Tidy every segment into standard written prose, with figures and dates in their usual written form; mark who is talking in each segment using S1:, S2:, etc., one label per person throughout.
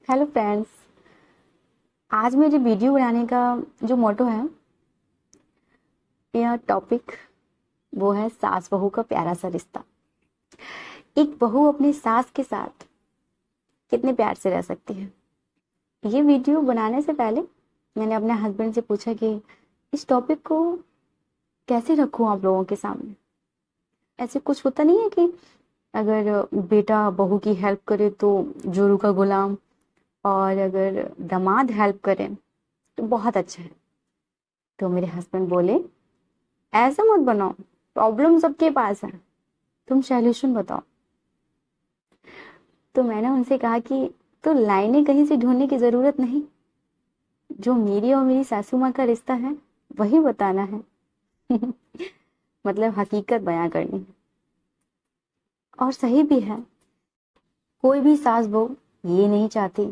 S1: Hello friends. आज मेरी video बनाने का जो मोटो है, यह टॉपिक वो है सास बहू का प्यारा सा रिश्ता। एक बहू अपनी सास के साथ कितने प्यार से रह सकती है। ये वीडियो बनाने से पहले मैंने अपने हस्बैंड से पूछा कि इस टॉपिक को कैसे रखूं आप लोगों के सामने। ऐसे कुछ होता नहीं है कि अगर बेटा बहू की हेल्प करे तो जोरू का गुलाम, और अगर दामाद हेल्प करे तो बहुत अच्छा है। तो मेरे हस्बैंड बोले ऐसा मत बनाओ, प्रॉब्लम सबके पास है, तुम सॉल्यूशन बताओ। तो मैंने उनसे कहा कि तो लाइनें कहीं से ढूंढने की जरूरत नहीं, जो मेरी और मेरी सासू माँ का रिश्ता है वही बताना है। मतलब हकीकत बयां करनी है। और सही भी है। कोई भी सास बहू ये नहीं चाहती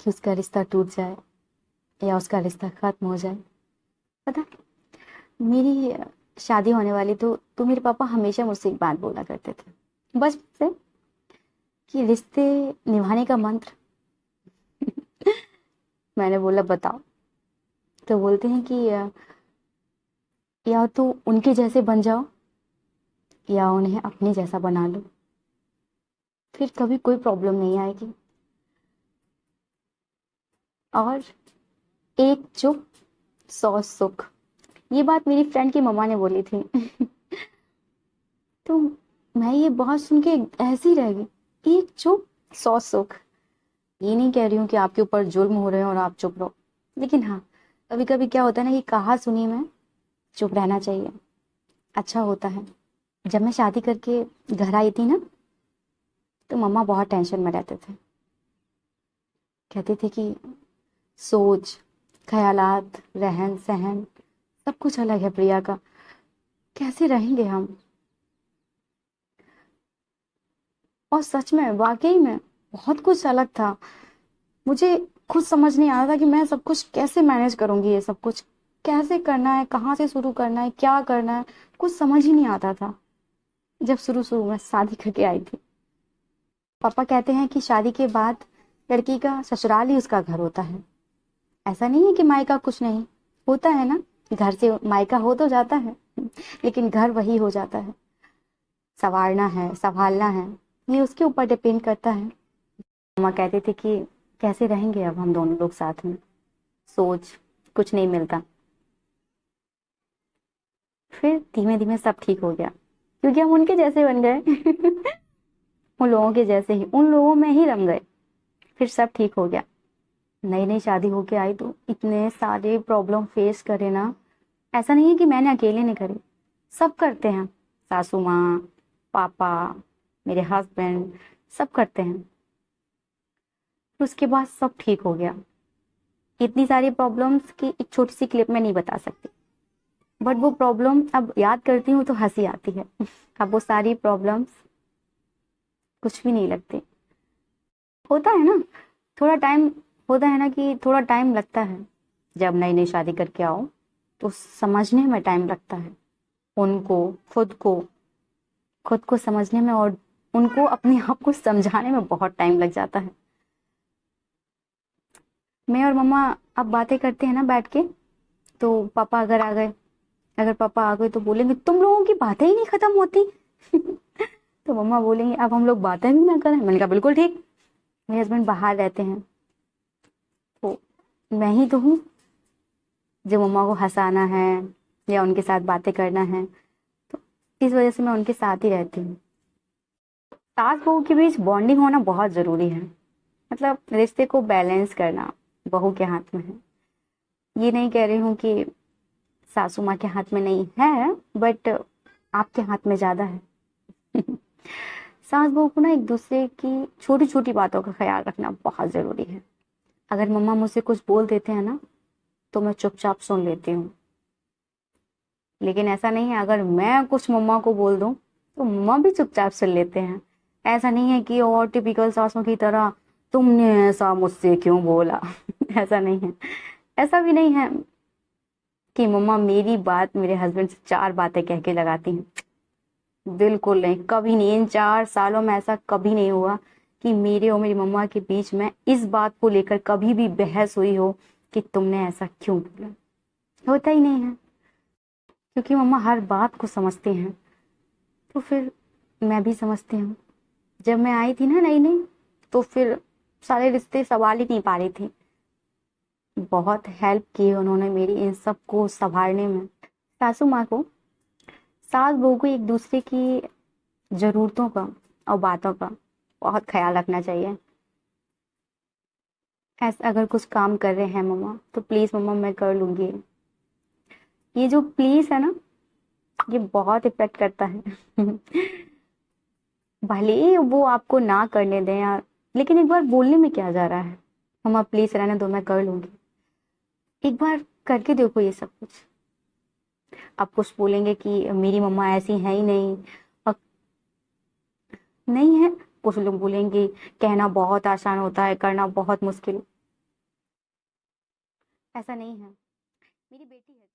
S1: कि उसका रिश्ता टूट जाए या उसका रिश्ता खत्म हो जाए। पता, मेरी शादी होने वाली तो मेरे पापा हमेशा मुझसे एक बात बोला करते थे बचपन से, कि रिश्ते निभाने का मंत्र। मैंने बोला बताओ। तो बोलते हैं कि या तो उनके जैसे बन जाओ या उन्हें अपने जैसा बना लो, फिर कभी कोई प्रॉब्लम नहीं आएगी। और एक चुप सौ सुख, ये बात मेरी फ्रेंड की मम्मा ने बोली थी। तो मैं ये बहुत सुन के ऐसी रह गई, एक चुप सौ सुख। ये नहीं कह रही हूँ कि आपके ऊपर जुल्म हो रहे हैं और आप चुप रहो, लेकिन हाँ, कभी कभी क्या होता है ना कि कहा सुनी में चुप रहना चाहिए, अच्छा होता है। जब मैं शादी करके घर आई थी ना, तो मम्मा बहुत टेंशन में रहते थे। कहते थे कि सोच, ख्यालात, रहन सहन सब कुछ अलग है प्रिया का, कैसे रहेंगे हम। और सच में वाकई में बहुत कुछ अलग था। मुझे खुद समझ नहीं आ रहा था कि मैं सब कुछ कैसे मैनेज करूंगी, ये सब कुछ कैसे करना है, कहाँ से शुरू करना है, क्या करना है, कुछ समझ ही नहीं आता था जब शुरू शुरू में शादी करके आई थी। पापा कहते हैं कि शादी के बाद लड़की का ससुराल ही उसका घर होता है। ऐसा नहीं है कि मायका कुछ नहीं होता है ना, घर से मायका हो तो जाता है, लेकिन घर वही हो जाता है। संवारना है, संभालना है, ये उसके ऊपर डिपेंड करता है। मामा कहते थे कि कैसे रहेंगे अब हम दोनों लोग साथ में, सोच कुछ नहीं मिलता। फिर धीमे धीमे सब ठीक हो गया, क्योंकि हम उनके जैसे बन गए। उन लोगों के जैसे ही, उन लोगों में ही रम गए। फिर सब ठीक हो गया। नई नई शादी होके आई तो इतने सारे प्रॉब्लम फेस करे ना। ऐसा नहीं है कि मैंने अकेले नहीं करी, सब करते हैं। सासू माँ, पापा, मेरे हस्बैंड, सब करते हैं। फिर उसके बाद सब ठीक हो गया। इतनी सारी प्रॉब्लम्स की एक छोटी सी क्लिप में नहीं बता सकती, बट वो प्रॉब्लम अब याद करती हूँ तो हंसी आती है। अब वो सारी प्रॉब्लम्स कुछ भी नहीं लगती। होता है ना, थोड़ा टाइम, होता है ना कि थोड़ा टाइम लगता है। जब नई नई शादी करके आओ तो समझने में टाइम लगता है उनको, खुद को समझने में, और उनको अपने आप को समझाने में बहुत टाइम लग जाता है। मैं और मम्मा अब बातें करते हैं ना बैठ के, तो पापा अगर आ गए, अगर पापा आ गए तो बोलेंगे तुम लोगों की बातें ही नहीं खत्म होती। तो मम्मा बोलेंगे अब हम लोग बातें भी ना करें। मैंने कहा बिल्कुल ठीक। मेरे हस्बैंड बाहर रहते हैं, तो मैं ही तो हूँ जो मम्मा को हंसाना है या उनके साथ बातें करना है। तो इस वजह से मैं उनके साथ ही रहती हूँ। सास बहू के बीच बॉन्डिंग होना बहुत जरूरी है। मतलब रिश्ते को बैलेंस करना बहू के हाथ में है। ये नहीं कह रही हूँ कि सासू माँ के हाथ में नहीं है, बट आपके हाथ में ज्यादा है। सास बहू को ना एक दूसरे की छोटी छोटी बातों का ख्याल रखना बहुत जरूरी है। अगर मम्मा मुझसे कुछ बोल देते हैं ना, तो मैं चुपचाप सुन लेती हूँ। लेकिन ऐसा नहीं है अगर मैं कुछ मम्मा को बोल दूं तो मम्मा भी चुपचाप सुन लेते हैं। ऐसा नहीं है कि और टिपिकल सासों की तरह तुमने ऐसा मुझसे क्यों बोला। ऐसा नहीं है। ऐसा भी नहीं है कि मम्मा मेरी बात मेरे हस्बैंड से चार बातें कह के लगाती हैं। बिल्कुल नहीं, कभी नहीं। इन 4 सालों में ऐसा कभी नहीं हुआ कि मेरे और मेरी मम्मा के बीच में इस बात को लेकर कभी भी बहस हुई हो कि तुमने ऐसा क्यों बोला। होता ही नहीं है, क्योंकि मम्मा हर बात को समझते हैं। तो फिर मैं भी समझती हूँ। जब मैं आई थी ना नई नई, तो फिर सारे रिश्ते संभाल ही नहीं पा रही थी। बहुत हेल्प की उन्होंने मेरी इन सब को संभालने में। सासू माँ को, सास बहू को एक दूसरे की जरूरतों का और बातों का बहुत ख्याल रखना चाहिए। ऐसा अगर कुछ काम कर रहे हैं मम्मा, तो प्लीज मम्मा मैं कर लूंगी। ये जो प्लीज है ना, ये बहुत इफेक्ट करता है। भले ही वो आपको ना करने दें यार, लेकिन एक बार बोलने में क्या जा रहा है। मम्मा प्लीज रहने दो, मैं कर लूंगी। एक बार करके देखो ये सब कुछ। आप कुछ बोलेंगे कि मेरी मम्मा ऐसी है ही नहीं, और नहीं है। कुछ लोग बोलेंगे कहना बहुत आसान होता है, करना बहुत मुश्किल। ऐसा नहीं है। मेरी बेटी है।